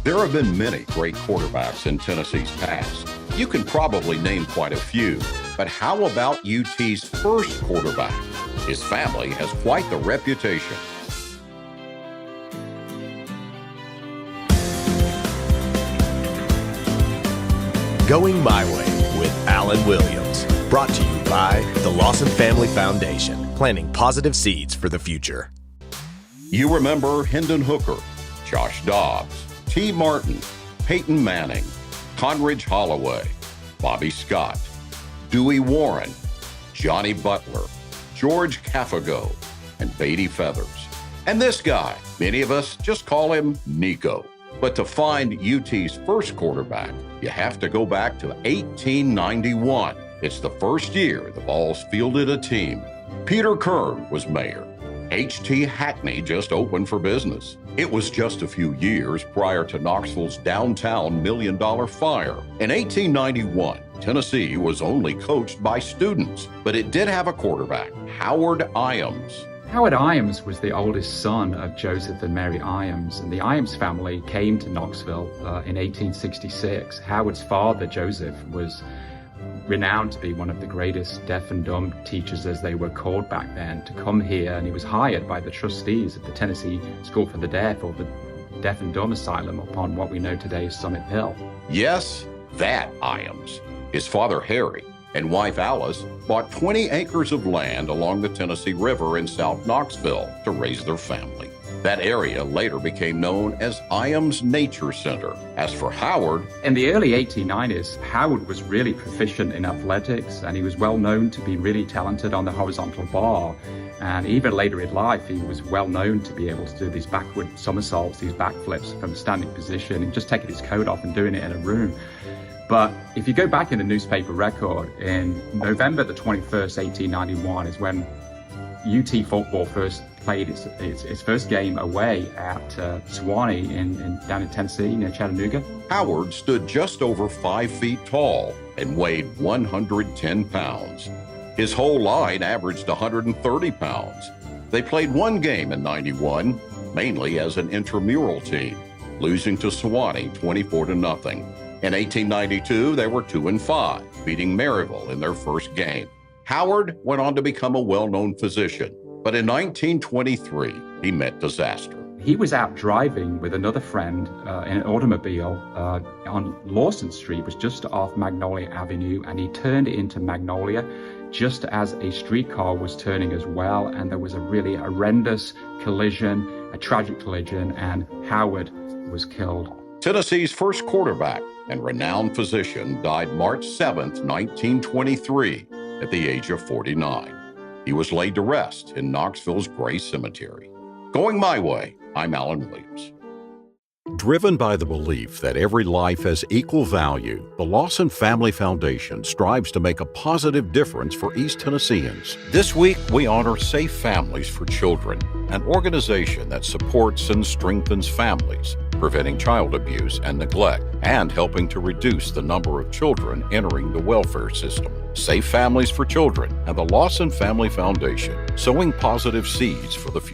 There have been many great quarterbacks in Tennessee's past. You can probably name quite a few, but how about UT's first quarterback? His family has quite the reputation. Going My Way with Alan Williams. Brought to you by the Lawson Family Foundation, planting positive seeds for the future. You remember Hendon Hooker, Josh Dobbs, T. Martin, Peyton Manning, Conridge Holloway, Bobby Scott, Dewey Warren, Johnny Butler, George Cafago, and Beatty Feathers. And this guy, many of us just call him Nico. But to find UT's first quarterback, you have to go back to 1891. It's the first year the Vols fielded a team. Peter Kern was mayor. H.T. Hackney just opened for business. It was just a few years prior to Knoxville's downtown $1 million fire. In 1891, Tennessee was only coached by students, but it did have a quarterback, Howard Iams. Howard Iams was the oldest son of Joseph and Mary Iams, and the Iams family came to Knoxville in 1866. Howard's father, Joseph, was renowned to be one of the greatest deaf and dumb teachers, as they were called back then, to come here, and he was hired by the trustees of the Tennessee School for the Deaf, or the Deaf and Dumb Asylum, upon what we know today as Summit Hill. Yes, that Iams. His father, Harry, and wife Alice bought 20 acres of land along the Tennessee River in South Knoxville to raise their family. That area later became known as Iams Nature Center. As for Howard, in the early 1890s, Howard was really proficient in athletics, and he was well known to be really talented on the horizontal bar. And even later in life, he was well known to be able to do these backward somersaults, these backflips from standing position, and just taking his coat off and doing it in a room. But if you go back in the newspaper record, in November the 21st, 1891 is when UT football first played its first game away at Sewanee down in Tennessee, near Chattanooga. Howard stood just over 5 feet tall and weighed 110 pounds. His whole line averaged 130 pounds. They played one game in 91, mainly as an intramural team, losing to Sewanee 24-0. In 1892, they were 2-5, beating Maryville in their first game. Howard went on to become a well-known physician, but in 1923, he met disaster. He was out driving with another friend in an automobile on Lawson Street, was just off Magnolia Avenue, and he turned into Magnolia just as a streetcar was turning as well, and there was a really horrendous collision, a tragic collision, and Howard was killed. Tennessee's first quarterback and renowned physician died March 7th, 1923, at the age of 49. He was laid to rest in Knoxville's Gray Cemetery. Going My Way, I'm Alan Williams. Driven by the belief that every life has equal value, the Lawson Family Foundation strives to make a positive difference for East Tennesseans. This week, we honor Safe Families for Children, an organization that supports and strengthens families, preventing child abuse and neglect, and helping to reduce the number of children entering the welfare system. Safe Families for Children and the Lawson Family Foundation, sowing positive seeds for the future.